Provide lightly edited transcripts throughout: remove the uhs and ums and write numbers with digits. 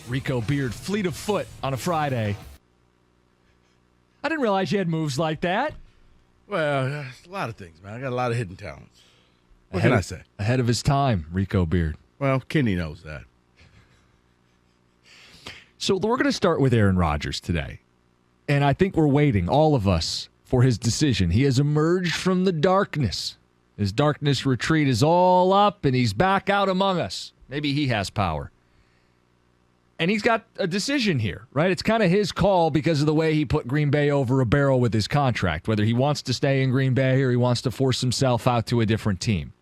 Rico Beard, fleet of foot on a Friday. I didn't realize you had moves like that. Well, a lot of things, man. I got a lot of hidden talents. What can I say? Ahead of his time, Rico Beard. Well, Kenny knows that. So we're going to start with Aaron Rodgers today. And I think we're waiting, all of us, for his decision. He has emerged from the darkness. His darkness retreat is all up, and he's back out among us. Maybe he has power. And he's got a decision here, right? It's kind of his call because of the way he put Green Bay over a barrel with his contract, whether he wants to stay in Green Bay or he wants to force himself out to a different team.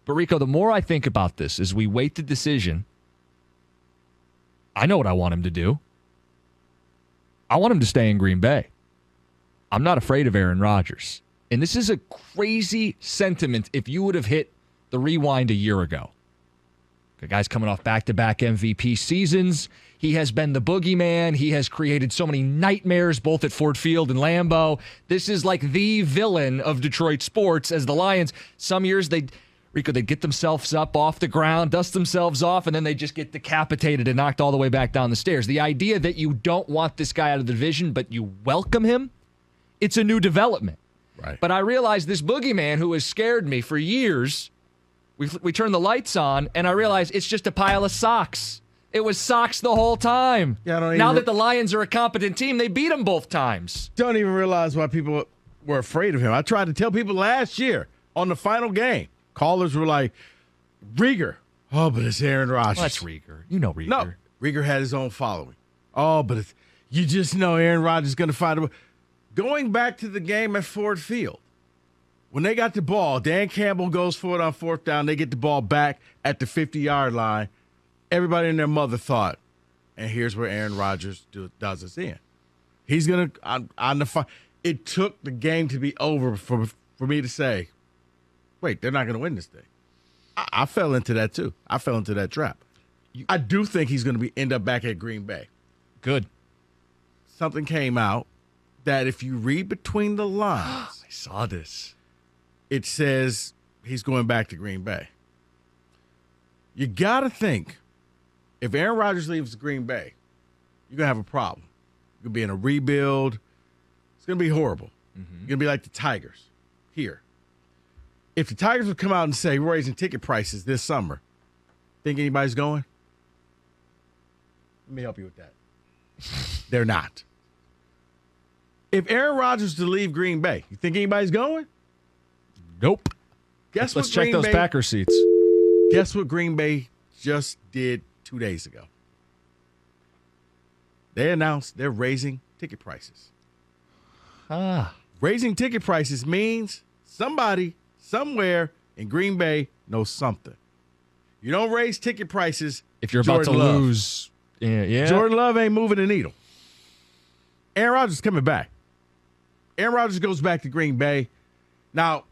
But, Rico, the more I think about this as we wait the decision, I know what I want him to do. I want him to stay in Green Bay. I'm not afraid of Aaron Rodgers. And this is a crazy sentiment if you would have hit the rewind a year ago. The guy's coming off back-to-back MVP seasons. He has been the boogeyman. He has created so many nightmares, both at Ford Field and Lambeau. This is like the villain of Detroit sports as the Lions. Some years, they'd get themselves up off the ground, dust themselves off, and then they just get decapitated and knocked all the way back down the stairs. The idea that you don't want this guy out of the division, but you welcome him, it's a new development. Right. But I realized this boogeyman who has scared me for years, we turned the lights on, and I realized it's just a pile of socks. It was socks the whole time. Yeah, now that the Lions are a competent team, they beat them both times. Don't even realize why people were afraid of him. I tried to tell people last year on the final game. Callers were like, Rieger. Oh, but it's Aaron Rodgers. Well, that's Rieger. You know Rieger. No, Rieger had his own following. Oh, but you just know Aaron Rodgers is going to find a way. Going back to the game at Ford Field, when they got the ball, Dan Campbell goes for it on fourth down. They get the ball back at the 50-yard line. Everybody and their mother thought, and here's where Aaron Rodgers does us in. He's going to on the it took the game to be over for me to say, wait, they're not going to win this thing. I fell into that too. I fell into that trap. I do think he's going to end up back at Green Bay. Good. Something came out that if you read between the lines, I saw this. It says he's going back to Green Bay. You got to think, if Aaron Rodgers leaves Green Bay, you're going to have a problem. You're going to be in a rebuild. It's going to be horrible. Mm-hmm. You're going to be like the Tigers here. If the Tigers would come out and say, we're raising ticket prices this summer, think anybody's going? Let me help you with that. They're not. If Aaron Rodgers to leave Green Bay, you think anybody's going? Nope. Let's check those Packer seats. Guess what Green Bay just did 2 days ago? They announced they're raising ticket prices. Raising ticket prices means somebody somewhere in Green Bay knows something. You don't raise ticket prices if you're about to lose. Yeah. Jordan Love ain't moving the needle. Aaron Rodgers is coming back. Aaron Rodgers goes back to Green Bay. Now,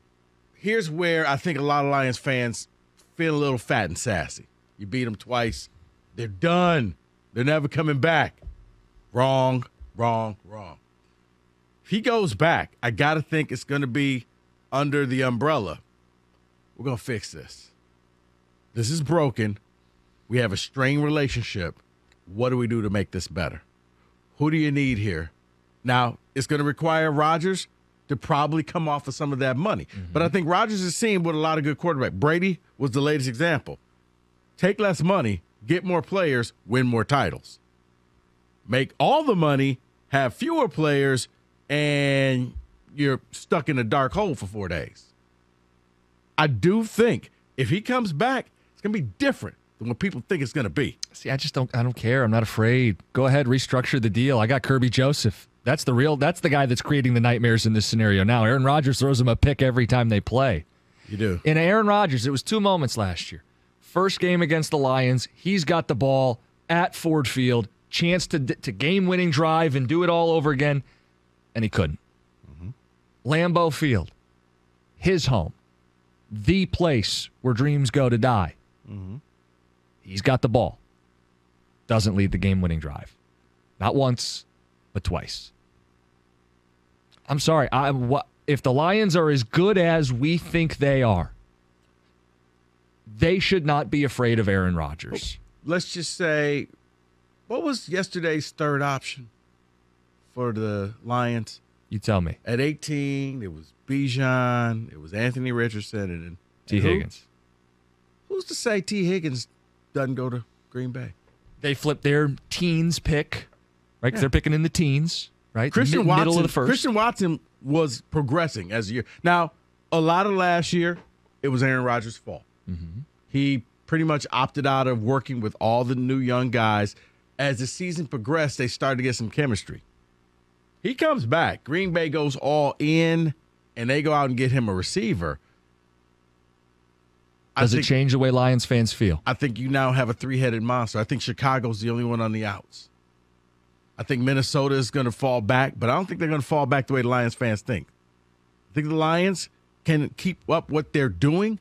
here's where I think a lot of Lions fans feel a little fat and sassy. You beat them twice. They're done. They're never coming back. Wrong. If he goes back, I got to think it's going to be under the umbrella. We're going to fix this. This is broken. We have a strained relationship. What do we do to make this better? Who do you need here? Now, it's going to require Rodgers to probably come off of some of that money. Mm-hmm. But I think Rodgers is seeing what a lot of good quarterbacks. Brady was the latest example. Take less money, get more players, win more titles. Make all the money, have fewer players, and you're stuck in a dark hole for 4 days. I do think if he comes back, it's going to be different than what people think it's going to be. See, I don't care. I'm not afraid. Go ahead, restructure the deal. I got Kirby Joseph. That's the guy that's creating the nightmares in this scenario now. Aaron Rodgers throws him a pick every time they play. You do. In Aaron Rodgers, it was 2 moments last year. First game against the Lions, he's got the ball at Ford Field, chance to game-winning drive and do it all over again, and he couldn't. Mm-hmm. Lambeau Field, his home, the place where dreams go to die. Mm-hmm. He's got the ball. Doesn't lead the game-winning drive. Not once, but twice. I'm sorry. If the Lions are as good as we think they are, they should not be afraid of Aaron Rodgers. Let's just say What was yesterday's third option for the Lions? You tell me. At 18, it was Bijan, it was Anthony Richardson, and T. Higgins. Who's to say T. Higgins doesn't go to Green Bay? They flipped their teens pick, right? Because they're picking in the teens, right? Middle of the first. Christian Watson was progressing as a year. Now, a lot of last year, it was Aaron Rodgers' fault. Mm-hmm. He pretty much opted out of working with all the new young guys. As the season progressed, they started to get some chemistry. He comes back. Green Bay goes all in, and they go out and get him a receiver. Does it change the way Lions fans feel? I think you now have a three-headed monster. I think Chicago's the only one on the outs. I think Minnesota is going to fall back, but I don't think they're going to fall back the way the Lions fans think. I think the Lions can keep up what they're doing,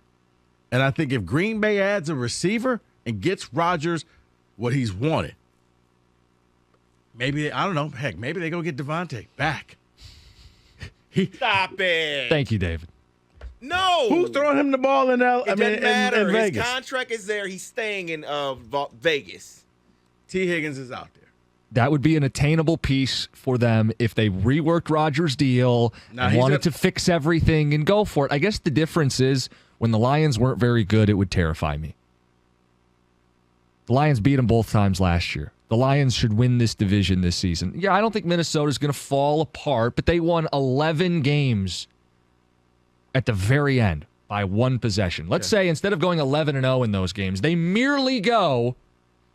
and I think if Green Bay adds a receiver and gets Rodgers what he's wanted, maybe, I don't know, heck, maybe they go get Devontae back. Stop it. Thank you, David. No. Who's throwing him the ball in doesn't matter. In Vegas? His contract is there. He's staying in Vegas. T. Higgins is out there. That would be an attainable piece for them if they reworked Rodgers' deal and wanted to fix everything and go for it. I guess the difference is when the Lions weren't very good, it would terrify me. The Lions beat them both times last year. The Lions should win this division this season. Yeah, I don't think Minnesota's going to fall apart, but they won 11 games at the very end by one possession. Let's say instead of going 11-0 in those games, they merely go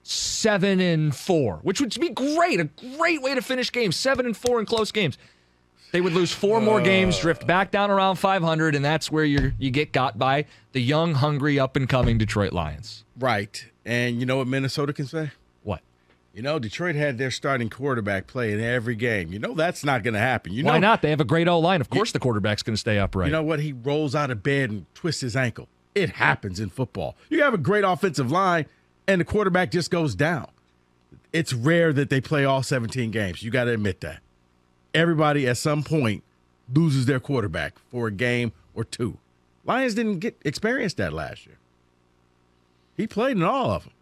7-4, which would be great. A great way to finish games. 7-4 in close games. They would lose 4 more games, drift back down around 500, and that's where you get got by the young, hungry, up-and-coming Detroit Lions. Right. And you know what Minnesota can say? What? You know, Detroit had their starting quarterback play in every game. You know that's not going to happen. Why not? They have a great O-line. Of course the quarterback's going to stay upright. You know what? He rolls out of bed and twists his ankle. It happens in football. You have a great offensive line, and the quarterback just goes down. It's rare that they play all 17 games. You got to admit that. Everybody at some point loses their quarterback for a game or two. Lions didn't experience that last year. He played in all of them.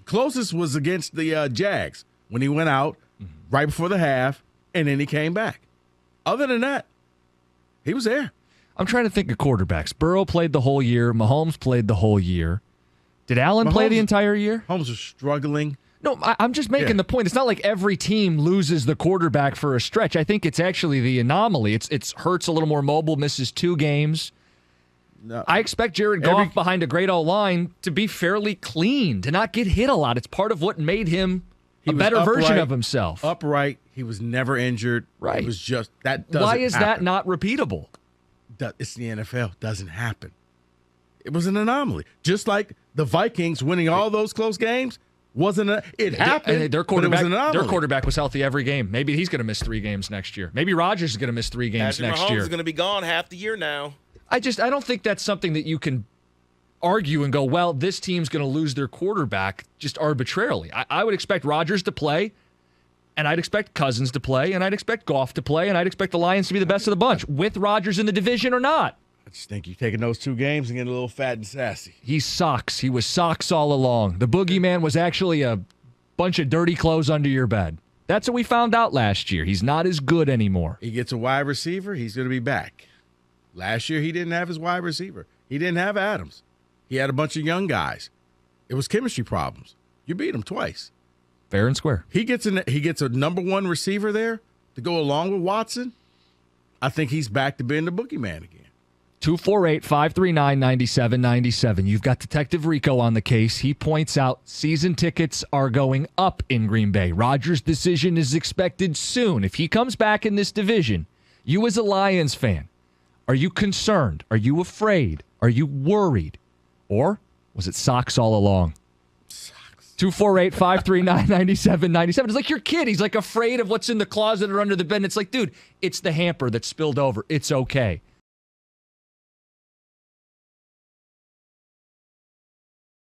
Closest was against the Jags when he went out right before the half, and then he came back. Other than that, he was there. I'm trying to think of quarterbacks. Burrow played the whole year. Mahomes played the whole year. Did Allen play the entire year? Mahomes was struggling. No, I'm just making the point. It's not like every team loses the quarterback for a stretch. I think it's actually the anomaly. It's Hurts a little more mobile, misses 2 games. No. I expect Jared Goff behind a great O-line to be fairly clean, to not get hit a lot. It's part of what made him a better version of himself. Upright. He was never injured. Right. It was just that. Why is that not repeatable? It's the NFL. It doesn't happen. It was an anomaly. Just like the Vikings winning all those close games wasn't it happened. And their quarterback was healthy every game. Maybe he's going to miss 3 games next year. Maybe Rodgers is going to miss 3 games next year. Mahomes is going to be gone half the year now. I don't think that's something that you can argue and go, well, this team's going to lose their quarterback just arbitrarily. I would expect Rodgers to play, and I'd expect Cousins to play, and I'd expect Goff to play, and I'd expect the Lions to be the best of the bunch, with Rodgers in the division or not. I just think you're taking those 2 games and getting a little fat and sassy. He's socks. He was socks all along. The boogeyman was actually a bunch of dirty clothes under your bed. That's what we found out last year. He's not as good anymore. He gets a wide receiver, he's going to be back. Last year, he didn't have his wide receiver. He didn't have Adams. He had a bunch of young guys. It was chemistry problems. You beat him twice. Fair and square. He gets a number 1 receiver there to go along with Watson. I think he's back to being the boogeyman again. 248-539-9797. You've got Detective Rico on the case. He points out season tickets are going up in Green Bay. Rodgers' decision is expected soon. If he comes back in this division, you as a Lions fan, are you concerned? Are you afraid? Are you worried? Or was it socks all along? 248-539-9797. It's like your kid. He's like afraid of what's in the closet or under the bed. It's like, dude, it's the hamper that spilled over. It's okay.